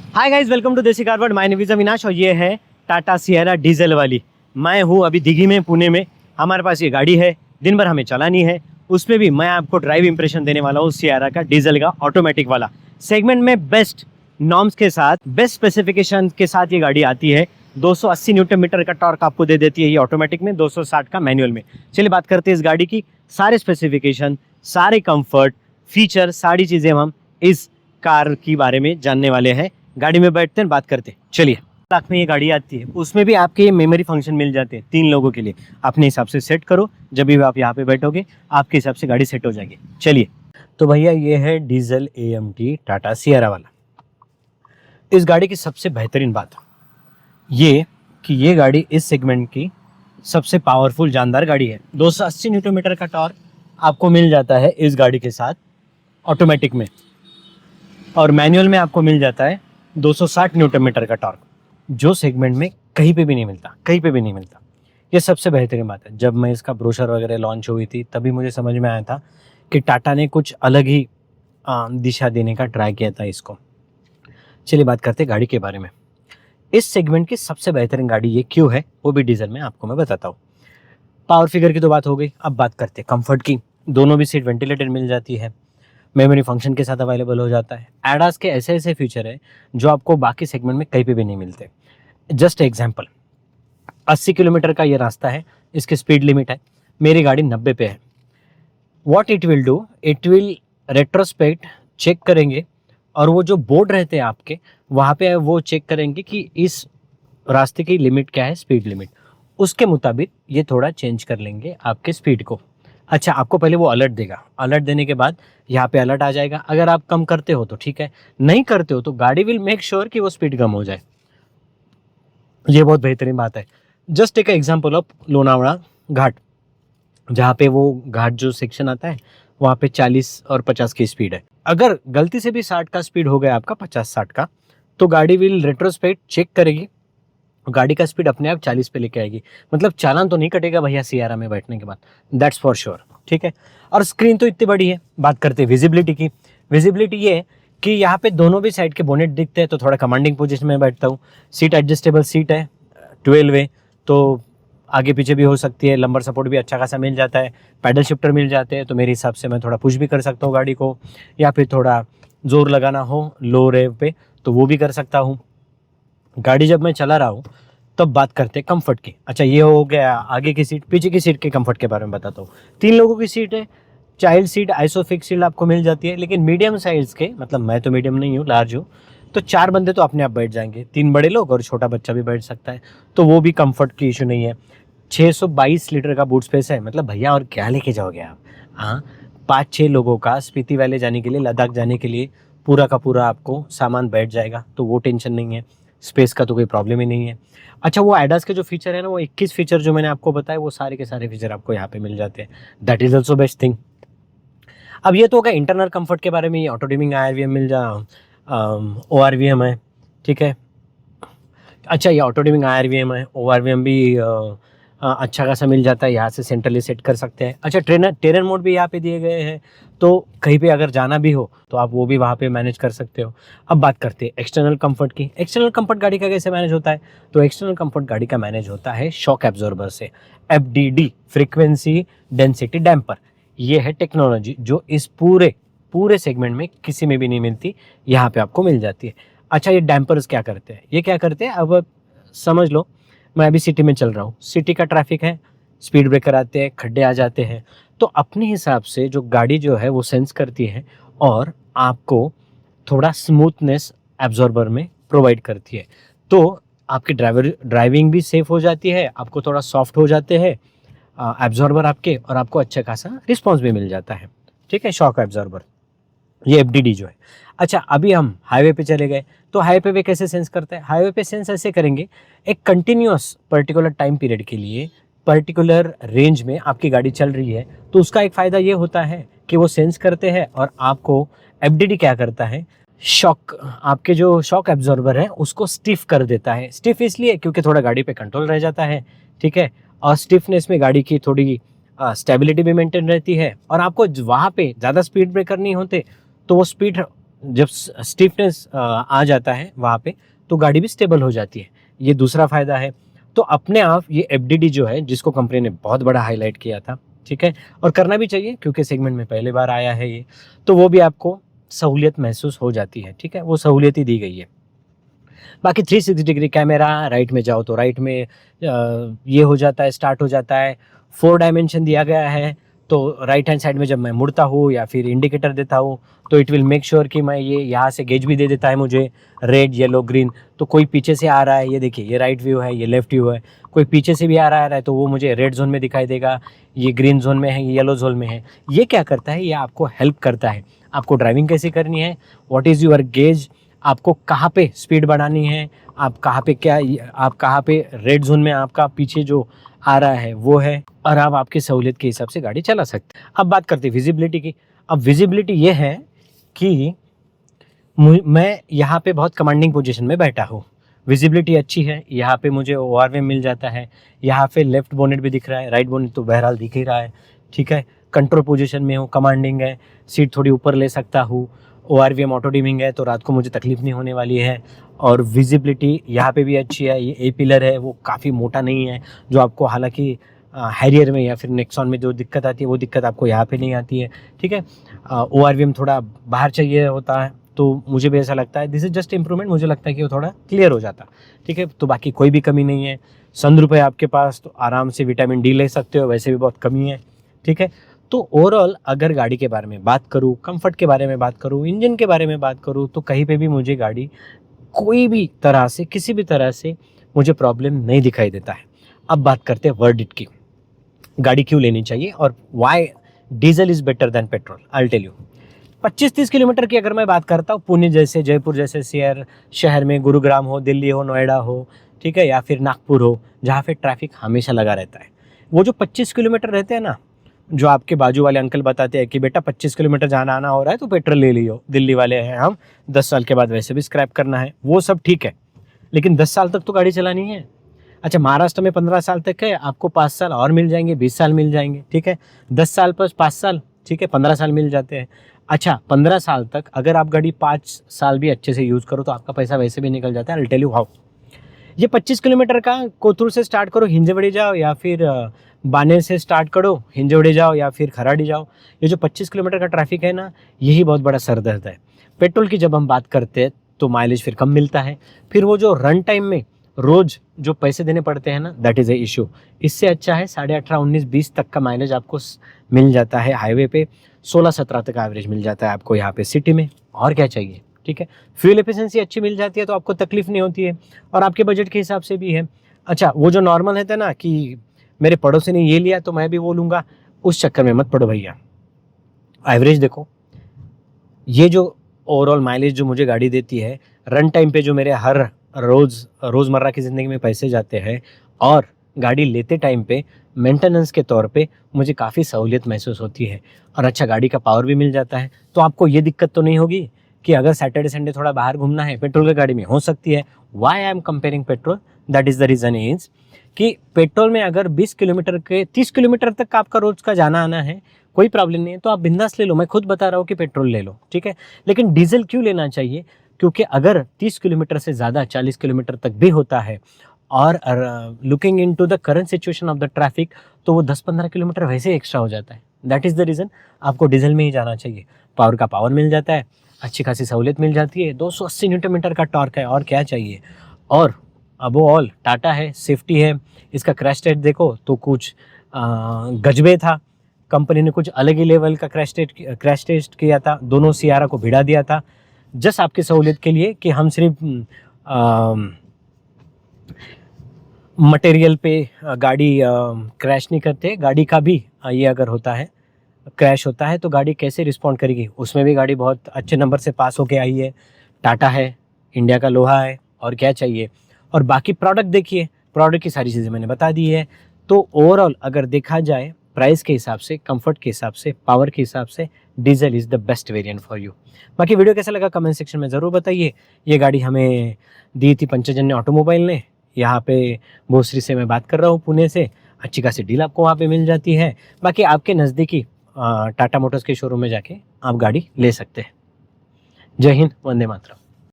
Hi guys, welcome to देसी car world. My name is Avinash और ये है टाटा सिएरा डीजल वाली। मैं हूँ अभी दिघी में, पुणे में। हमारे पास ये गाड़ी है, दिन भर हमें चलानी है। उसमें भी मैं आपको ड्राइव इंप्रेशन देने वाला हूँ सिएरा का, डीजल का, ऑटोमेटिक वाला। सेगमेंट में बेस्ट नॉर्म्स के साथ, बेस्ट स्पेसिफिकेशन के साथ ये गाड़ी आती है। 280 न्यूटन मीटर का टॉर्क आपको दे देती है ये ऑटोमेटिक में, 260 का मैनुअल में। चलिए बात करते हैं इस गाड़ी की। सारे स्पेसिफिकेशन, सारे कंफर्ट, फीचर, सारी चीज़ें हम इस कार के बारे में जानने वाले हैं। गाड़ी में बैठते हैं, बात करते हैं। चलिए, लाख में ये गाड़ी आती है, उसमें भी आपके ये मेमोरी फंक्शन मिल जाते हैं 3 लोगों के लिए। अपने हिसाब से सेट करो, जब भी आप यहाँ पे बैठोगे आपके हिसाब से गाड़ी सेट हो जाएगी। चलिए, तो भैया ये है डीजल AMT टाटा सिएरा वाला। इस गाड़ी की सबसे बेहतरीन बात ये कि ये गाड़ी इस सेगमेंट की सबसे पावरफुल जानदार गाड़ी है। 280 न्यूटन मीटर का टॉर्क आपको मिल जाता है इस गाड़ी के साथ ऑटोमेटिक में, और मैनुअल में आपको मिल जाता है 260 न्यूटन मीटर का टॉर्क, जो सेगमेंट में कहीं पे भी नहीं मिलता, कहीं पे भी नहीं मिलता। ये सबसे बेहतरीन बात है। जब मैं इसका ब्रोशर वगैरह लॉन्च हुई थी तभी मुझे समझ में आया था कि टाटा ने कुछ अलग ही दिशा देने का ट्राई किया था इसको। चलिए बात करते हैं गाड़ी के बारे में। इस सेगमेंट की सबसे बेहतरीन गाड़ी ये क्यों है, वो भी डीजल में आपको मैं बताता हूँ। पावर फिगर की तो बात हो गई, अब बात करते हैं कंफर्ट की। दोनों भी सीट वेंटिलेटेड मिल जाती है, मेमोरी फंक्शन के साथ अवेलेबल हो जाता है। एडास के ऐसे ऐसे फीचर है जो आपको बाकी सेगमेंट में कहीं पे भी नहीं मिलते। जस्ट एग्जांपल, 80 किलोमीटर का ये रास्ता है, इसकी स्पीड लिमिट है, मेरी गाड़ी 90 पे है। What it will do, it will retrospect check करेंगे, और वो जो बोर्ड रहते हैं आपके वहाँ पे वो चेक करेंगे कि इस रास्ते की लिमिट क्या है, स्पीड लिमिट। उसके मुताबिक ये थोड़ा चेंज कर लेंगे आपके स्पीड को। अच्छा, आपको पहले वो अलर्ट देगा, अलर्ट देने के बाद यहाँ पे अलर्ट आ जाएगा। अगर आप कम करते हो तो ठीक है, नहीं करते हो तो गाड़ी विल मेक श्योर कि वो स्पीड कम हो जाए। ये बहुत बेहतरीन बात है। Just take example of Lonavala Ghat, जहाँ पे वो घाट जो सेक्शन आता है वहाँ पे 40 और 50 की स्पीड है। अगर गलती से भी 60 का स्पीड हो गया आपका, 50-60 का, तो गाड़ी विल रेट्रोस्पेक्ट चेक करेगी, गाड़ी का स्पीड अपने आप 40 पे लेके आएगी। मतलब चालान तो नहीं कटेगा भैया सियारा में बैठने के बाद, दैट्स फॉर श्योर। ठीक है, और स्क्रीन तो इतनी बड़ी है। बात करते हैं विजिबिलिटी की। विजिबिलिटी ये है कि यहाँ पे दोनों भी साइड के बोनेट दिखते हैं, तो थोड़ा कमांडिंग पोजीशन में बैठता हूँ। सीट एडजस्टेबल सीट है, 12 वे, तो आगे पीछे भी हो सकती है। लंबर सपोर्ट भी अच्छा खासा मिल जाता है, पैडल शिफ्टर मिल जाते हैं, तो मेरे हिसाब से मैं थोड़ा पुश भी कर सकता हूँ गाड़ी को, या फिर थोड़ा जोर लगाना हो लो रेव पे तो वो भी कर सकता हूँ। गाड़ी जब मैं चला रहा हूँ तब बात करते हैं कंफर्ट की। अच्छा, ये हो गया आगे की सीट। पीछे की सीट के कंफर्ट के बारे में बताता हूँ। 3 लोगों की सीट है, चाइल्ड सीट, आइसोफिक्स सीट आपको मिल जाती है। लेकिन मीडियम साइज के, मतलब मैं तो मीडियम नहीं हूँ, लार्ज हूँ, तो 4 बंदे तो अपने आप बैठ जाएंगे, 3 बड़े लोग और छोटा बच्चा भी बैठ सकता है, तो वो भी कंफर्ट की इशू नहीं है। 622 लीटर का बूट स्पेस है, मतलब भैया और क्या लेके जाओगे आप। हाँ, 5-6 लोगों का स्पीति वैली जाने के लिए, लद्दाख जाने के लिए पूरा का पूरा आपको सामान बैठ जाएगा, तो वो टेंशन नहीं है। स्पेस का तो कोई प्रॉब्लम ही नहीं है। अच्छा, वो एडास के जो फीचर है ना, वो 21 फीचर जो मैंने आपको बताया, वो सारे के सारे फीचर आपको यहाँ पे मिल जाते हैं। That is also best thing. अब ये तो होगा इंटरनल कंफर्ट के बारे में। ऑटो डिमिंग IRVM मिल जा, ORVM है, ठीक है। अच्छा, ये ऑटो डिमिंग IRVM है, ORVM भी अच्छा खासा मिल जाता है, यहाँ से सेंट्रली सेट कर सकते हैं। अच्छा, टेरेन मोड भी यहाँ पे दिए गए हैं, तो कहीं पे अगर जाना भी हो तो आप वो भी वहाँ पे मैनेज कर सकते हो। अब बात करते हैं एक्सटर्नल कंफर्ट की। एक्सटर्नल कंफर्ट गाड़ी का कैसे मैनेज होता है, तो एक्सटर्नल कंफर्ट गाड़ी का मैनेज होता है शॉक एब्जॉर्बर से। FDD, फ्रीक्वेंसी डेंसिटी डैम्पर, ये है टेक्नोलॉजी जो इस पूरे सेगमेंट में किसी में भी नहीं मिलती, यहाँ पे आपको मिल जाती है। अच्छा, ये डैम्पर्स क्या करते हैं, ये क्या करते हैं, अब समझ लो मैं अभी सिटी में चल रहा हूँ, सिटी का ट्रैफिक है, स्पीड ब्रेकर आते हैं, खड्डे आ जाते हैं, तो अपने हिसाब से जो गाड़ी जो है वो सेंस करती है और आपको थोड़ा स्मूथनेस एब्जॉर्बर में प्रोवाइड करती है। तो आपकी ड्राइविंग भी सेफ हो जाती है, आपको थोड़ा सॉफ्ट हो जाते हैं एब्जॉर्बर आपके, और आपको अच्छा खासा रिस्पॉन्स भी मिल जाता है। ठीक है, शॉक एब्जॉर्बर, ये FDD जो है। अच्छा, अभी हम हाईवे पे चले गए, तो हाईवे पे कैसे सेंस करते हैं, हाईवे पे सेंस ऐसे करेंगे, एक कंटिन्यूअस पर्टिकुलर टाइम पीरियड के लिए पर्टिकुलर रेंज में आपकी गाड़ी चल रही है, तो उसका एक फ़ायदा ये होता है कि वो सेंस करते हैं और आपको FDD क्या करता है, शॉक, आपके जो शॉक एब्जॉर्बर है उसको स्टिफ कर देता है। स्टिफ इसलिए क्योंकि थोड़ा गाड़ी पे कंट्रोल रह जाता है, ठीक है, और स्टिफनेस में गाड़ी की थोड़ी स्टेबिलिटी भी मेंटेन रहती है, और आपको वहाँ पे ज़्यादा स्पीड ब्रेकर नहीं होते, तो वो स्पीड जब स्टिफनेस आ जाता है वहाँ पे तो गाड़ी भी स्टेबल हो जाती है, ये दूसरा फ़ायदा है। तो अपने आप ये एफडीडी जो है जिसको कंपनी ने बहुत बड़ा हाईलाइट किया था, ठीक है, और करना भी चाहिए क्योंकि सेगमेंट में पहली बार आया है ये, तो वो भी आपको सहूलियत महसूस हो जाती है, ठीक है, वो सहूलियत ही दी गई है। बाकी 360 डिग्री कैमरा, राइट में जाओ तो राइट में ये हो जाता है, स्टार्ट हो जाता है। 4 डायमेंशन दिया गया है, तो राइट हैंड साइड में जब मैं मुड़ता हूँ या फिर इंडिकेटर देता हूँ तो इट विल मेक श्योर कि मैं ये यहाँ से गेज भी दे देता है मुझे, रेड येलो ग्रीन। तो कोई पीछे से आ रहा है, ये देखिए ये राइट व्यू है, ये लेफ्ट व्यू है, कोई पीछे से भी आ रहा है तो वो मुझे रेड जोन में दिखाई देगा, ये ग्रीन जोन में है, ये येलो जोन में है। ये क्या करता है, ये आपको हेल्प करता है, आपको ड्राइविंग कैसे करनी है, व्हाट इज़ योर गेज, आपको कहाँ पे स्पीड बढ़ानी है, आप कहाँ पे आप कहाँ पे रेड जोन में आपका पीछे जो आ रहा है वो है, और आप आपकी सहूलियत के हिसाब से गाड़ी चला सकते हैं। अब बात करते हैं विजिबिलिटी की। अब विजिबिलिटी ये है कि मैं यहाँ पे बहुत कमांडिंग पोजीशन में बैठा हूँ, विजिबिलिटी अच्छी है, यहाँ पे मुझे ओआरवी मिल जाता है, यहाँ पे लेफ्ट बोनेट भी दिख रहा है, राइट बोनेट तो बहरहाल दिख ही रहा है, ठीक है, कंट्रोल पोजीशन में हूँ, कमांडिंग है, सीट थोड़ी ऊपर ले सकता हूँ, ORVM ऑटो डिमिंग है तो रात को मुझे तकलीफ नहीं होने वाली है, और विजिबिलिटी यहाँ पे भी अच्छी है। ये ए पिलर है वो काफ़ी मोटा नहीं है, जो आपको हालांकि हैरियर में या फिर नेक्सॉन में जो दिक्कत आती है वो दिक्कत आपको यहाँ पे नहीं आती है, ठीक है। ORVM थोड़ा बाहर चाहिए होता है तो मुझे भी ऐसा लगता है, दिस इज़ जस्ट इम्प्रूवमेंट, मुझे लगता है कि वो थोड़ा क्लियर हो जाता, ठीक है। तो बाकी कोई भी कमी नहीं है। सनरूफ है आपके पास तो आराम से विटामिन डी ले सकते हो, वैसे भी बहुत कमी है, ठीक है। तो ओवरऑल अगर गाड़ी के बारे में बात करूँ, कंफर्ट के बारे में बात करूँ, इंजन के बारे में बात करूँ, तो कहीं पे भी मुझे गाड़ी कोई भी तरह से, किसी भी तरह से मुझे प्रॉब्लम नहीं दिखाई देता है। अब बात करते हैं वर्डिक्ट की, गाड़ी क्यों लेनी चाहिए और why diesel is better than petrol. I will tell you. 25-30 kilometre की अगर मैं बात करता हूँ, पुणे जैसे, जयपुर जैसे शहर में, गुरुग्राम हो, दिल्ली हो, नोएडा हो, ठीक है, या फिर नागपुर हो, जहाँ पे ट्रैफिक हमेशा लगा रहता है, वो जो 25 किलोमीटर रहते हैं ना, जो आपके बाजू वाले अंकल बताते हैं कि बेटा 25 किलोमीटर जाना आना हो रहा है तो पेट्रोल ले लियो, दिल्ली वाले हैं हम, 10 साल के बाद वैसे भी स्क्रैप करना है, वो सब ठीक है, लेकिन 10 साल तक तो गाड़ी चलानी है। अच्छा, महाराष्ट्र में 15 साल तक है, आपको 5 साल और मिल जाएंगे, 20 साल मिल जाएंगे, ठीक है, 10 साल पर 5 साल, ठीक है, 15 साल मिल जाते हैं। अच्छा, 15 साल तक अगर आप गाड़ी 5 साल भी अच्छे से यूज़ करो तो आपका पैसा वैसे भी निकल जाता है। I will tell you how. ये 25 किलोमीटर का कोथरूड से स्टार्ट करो, हिंजवड़ी जाओ, या फिर बानेर से स्टार्ट करो, हिंजवड़ी जाओ, या फिर खराड़ी जाओ, ये जो 25 किलोमीटर का ट्रैफिक है ना, यही बहुत बड़ा सरदर्द है। पेट्रोल की जब हम बात करते हैं तो माइलेज फिर कम मिलता है, फिर वो जो रन टाइम में रोज़ जो पैसे देने पड़ते हैं ना, दैट इज़ ए इशू। इससे अच्छा है 18.5, 19, 20 तक का माइलेज आपको मिल जाता है हाईवे पे, 16-17 तक एवरेज मिल जाता है आपको यहाँ पे सिटी में, और क्या चाहिए, ठीक है। फ्यूल एफिशिएंसी अच्छी मिल जाती है तो आपको तकलीफ नहीं होती है, और आपके बजट के हिसाब से भी है। अच्छा, वो जो नॉर्मल है ना कि मेरे पड़ोसी ने ये लिया तो मैं भी वो लूँगा, उस चक्कर में मत पड़ो भैया। एवरेज देखो, ये जो ओवरऑल माइलेज जो मुझे गाड़ी देती है, रन टाइम पे जो मेरे हर रोज़मर्रा की ज़िंदगी में पैसे जाते हैं, और गाड़ी लेते टाइम पे मेंटेनेंस के तौर पे मुझे काफ़ी सहूलियत महसूस होती है, और अच्छा गाड़ी का पावर भी मिल जाता है, तो आपको ये दिक्कत तो नहीं होगी कि अगर सैटरडे संडे थोड़ा बाहर घूमना है, पेट्रोल की गाड़ी में हो सकती है। Why I am comparing petrol, that is the reason is कि पेट्रोल में अगर 20 किलोमीटर के 30 किलोमीटर तक का आपका रोज़ का जाना आना है, कोई प्रॉब्लम नहीं है, तो आप बिंदास ले लो, मैं खुद बता रहा हूँ कि पेट्रोल ले लो, ठीक है। लेकिन डीजल क्यों लेना चाहिए, क्योंकि अगर 30 किलोमीटर से ज़्यादा 40 किलोमीटर तक भी होता है, और looking into the current situation of the traffic, तो वो 10-15 किलोमीटर वैसे एक्स्ट्रा हो जाता है। दैट इज़ द रीज़न आपको डीजल में ही जाना चाहिए। पावर का पावर मिल जाता है, अच्छी खासी सहूलियत मिल जाती है, 280 न्यूटन मीटर का टॉर्क है, और क्या चाहिए। और अब वो ऑल टाटा है, सेफ्टी है, इसका क्रैश टेस्ट देखो तो कुछ गजबे था, कंपनी ने कुछ अलग ही लेवल का क्रैश टेस्ट किया था, दोनों सियारा को भिड़ा दिया था, जस्ट आपकी सहूलियत के लिए कि हम सिर्फ मटेरियल पे गाड़ी क्रैश नहीं करते, गाड़ी का भी ये अगर होता है, क्रैश होता है तो गाड़ी कैसे रिस्पॉन्ड करेगी, उसमें भी गाड़ी बहुत अच्छे नंबर से पास होके आई है। टाटा है, इंडिया का लोहा है, और क्या चाहिए। और बाकी प्रोडक्ट देखिए, प्रोडक्ट की सारी चीज़ें मैंने बता दी है। तो ओवरऑल अगर देखा जाए प्राइस के हिसाब से, कंफर्ट के हिसाब से, पावर के हिसाब से, diesel is the best variant for you. बाकी वीडियो कैसा लगा कमेंट सेक्शन में ज़रूर बताइए। ये गाड़ी हमें दी थी पंचजन्य ऑटोमोबाइल ने, यहाँ पे भोसरी से मैं बात कर रहा हूँ, पुणे से। अच्छी खासी डील आपको वहाँ पे मिल जाती है। बाकी आपके नज़दीकी टाटा मोटर्स के शोरूम में जाके आप गाड़ी ले सकते हैं। जय हिंद, वंदे मातरम।